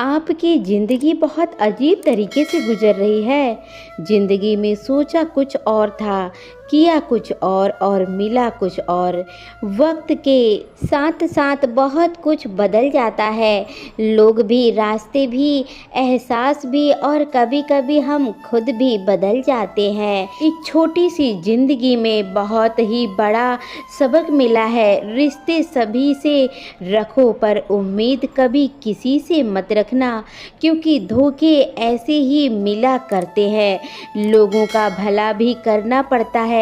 आपकी ज़िंदगी बहुत अजीब तरीके से गुजर रही है। ज़िंदगी में सोचा कुछ और था, किया कुछ और मिला कुछ और। वक्त के साथ साथ बहुत कुछ बदल जाता है। लोग भी, रास्ते भी, एहसास भी और कभी कभी हम खुद भी बदल जाते हैं। इस छोटी सी ज़िंदगी में बहुत ही बड़ा सबक मिला है। रिश्ते सभी से रखो पर उम्मीद कभी किसी से मत रखना, क्योंकि धोखे ऐसे ही मिला करते हैं। लोगों का भला भी करना पड़ता है,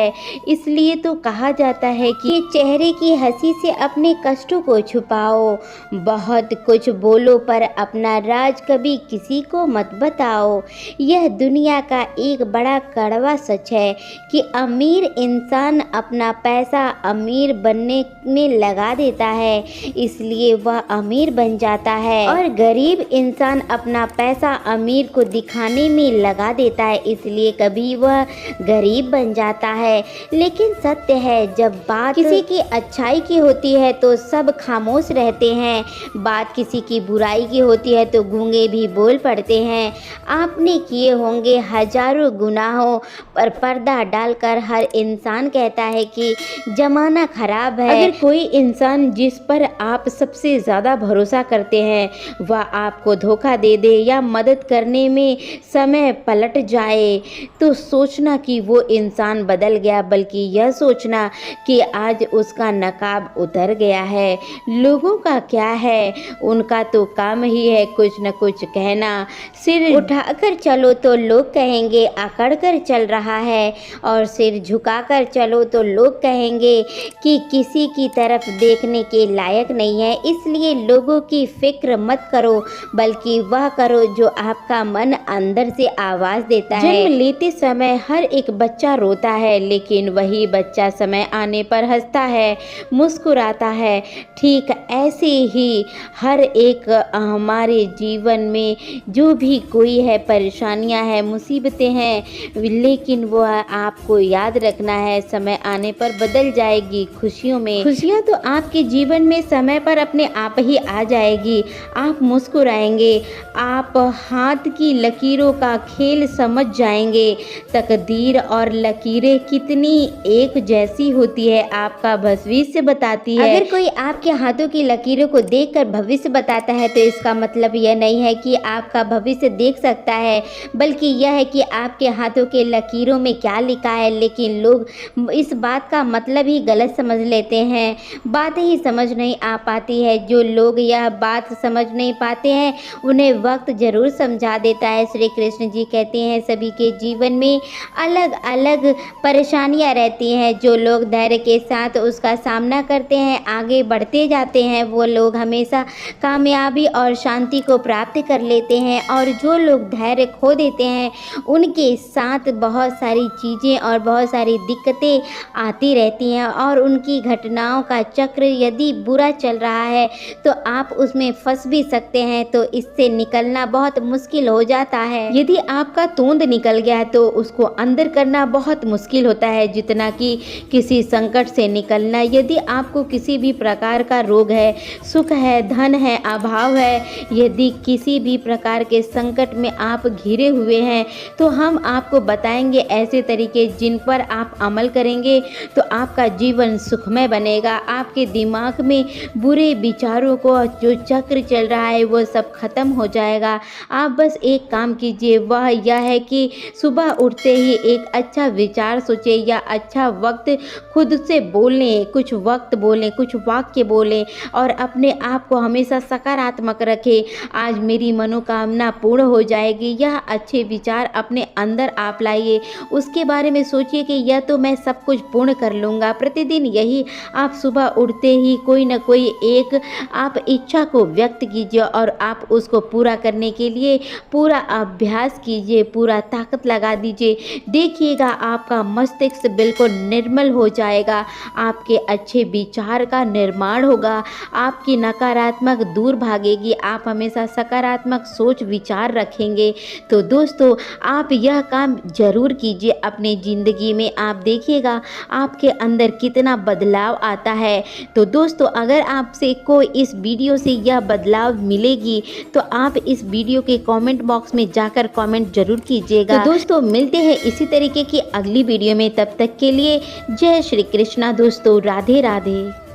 इसलिए तो कहा जाता है कि चेहरे की हंसी से अपने कष्टों को छुपाओ। बहुत कुछ बोलो पर अपना राज कभी किसी को मत बताओ। यह दुनिया का एक बड़ा कड़वा सच है कि अमीर इंसान अपना पैसा अमीर बनने में लगा देता है, इसलिए वह अमीर बन जाता है, और गरीब इंसान अपना पैसा अमीर को दिखाने में लगा देता है, इसलिए कभी वह गरीब बन जाता है। लेकिन सत्य है, जब बात किसी की अच्छाई की होती है तो सब खामोश रहते हैं, बात किसी की बुराई की होती है तो गूंगे भी बोल पड़ते हैं। आपने किए होंगे हजारों गुनाहों पर पर्दा डालकर हर इंसान कहता है कि जमाना खराब है। अगर कोई इंसान जिस पर आप सबसे ज़्यादा भरोसा करते हैं वह आपको धोखा दे दे या मदद करने में समय पलट जाए, तो सोचना कि वो इंसान बदल गया, बल्कि यह सोचना कि आज उसका नकाब उतर गया है। लोगों का क्या है, उनका तो काम ही है कुछ न कुछ कहना। सिर उठाकर चलो तो लोग कहेंगे अकड़ कर चल रहा है, और सिर झुकाकर चलो तो लोग कहेंगे कि किसी की तरफ देखने के लायक नहीं है। इसलिए लोगों की फिक्र मत करो, बल्कि वह करो जो आपका मन अंदर से आवाज़ देता है। जन्म लेते समय हर एक बच्चा रोता है, लेकिन वही बच्चा समय आने पर हंसता है, मुस्कुराता है। ठीक ऐसे ही हर एक हमारे जीवन में जो भी कोई है, परेशानियां हैं, मुसीबतें हैं, लेकिन वो आपको याद रखना है समय आने पर बदल जाएगी खुशियों में। खुशियां तो आपके जीवन में समय पर अपने आप ही आ जाएगी। आप मुस्कुराएंगे, आप हाथ की लकीरों का खेल समझ जाएंगे। तकदीर और लकीरें कितनी एक जैसी होती है, आपका भविष्य बताती है। अगर कोई आपके हाथों की लकीरों को देखकर भविष्य बताता है तो इसका मतलब यह नहीं है कि आपका भविष्य देख सकता है, बल्कि यह है कि आपके हाथों के लकीरों में क्या लिखा है। लेकिन लोग इस बात का मतलब ही गलत समझ लेते हैं, बात ही समझ नहीं आ पाती है। जो लोग यह बात समझ नहीं पाते हैं उन्हें वक्त जरूर समझा देता है। श्री कृष्ण जी कहते हैं सभी के जीवन में अलग अलग परेशानियां रहती हैं। जो लोग धैर्य के साथ उसका सामना करते हैं, आगे बढ़ते जाते हैं, वो लोग हमेशा कामयाबी और शांति को प्राप्त कर लेते हैं। और जो लोग धैर्य खो देते हैं उनके साथ बहुत सारी चीज़ें और बहुत सारी दिक्कतें आती रहती हैं, और उनकी घटनाओं का चक्र यदि बुरा चल रहा है तो आप उसमें फंस भी सकते हैं, तो इससे निकलना बहुत मुश्किल हो जाता है। यदि आपका तोंद निकल गया तो उसको अंदर करना बहुत मुश्किल होता है, जितना कि किसी संकट से निकलना। यदि आपको किसी भी प्रकार का रोग है, सुख है, धन है, अभाव है, यदि किसी भी प्रकार के संकट में आप घिरे हुए हैं तो हम आपको बताएंगे ऐसे तरीके जिन पर आप अमल करेंगे तो आपका जीवन सुखमय बनेगा। आपके दिमाग में बुरे विचारों को जो चक्र चल रहा है वो सब खत्म हो जाएगा। आप बस एक काम कीजिए, वह यह है कि सुबह उठते ही एक अच्छा विचार सोचें या अच्छा वक्त खुद से बोलें, कुछ वक्त बोलें, कुछ वाक्य बोलें, और अपने आप को हमेशा सकारात्मक रखें। आज मेरी मनोकामना पूर्ण हो जाएगी, यह अच्छे विचार अपने अंदर आप लाइए। उसके बारे में सोचिए कि यह तो मैं सब कुछ पूर्ण कर लूँगा। प्रतिदिन यही आप सुबह उठते ही कोई न कोई एक आप इच्छा को व्यक्त कीजिए और आप उसको पूरा करने के लिए पूरा अभ्यास कीजिए, पूरा ताकत लगा दीजिए। देखिएगा आपका मस्तिष्क बिल्कुल निर्मल हो जाएगा, आपके अच्छे विचार का निर्माण होगा, आपकी नकारात्मक दूर भागेगी, आप हमेशा सकारात्मक सोच विचार रखेंगे। तो दोस्तों आप यह काम जरूर कीजिए अपने ज़िंदगी में, आप देखिएगा आपके अंदर कितना बदलाव आता है। तो दोस्तों अगर आपसे कोई इस वीडियो से यह बदलाव मिलेगी तो आप इस वीडियो के कमेंट बॉक्स में जाकर कमेंट जरूर कीजिएगा। तो दोस्तों मिलते हैं इसी तरीके की अगली वीडियो में, तब तक के लिए जय श्री कृष्णा दोस्तों, राधे राधे।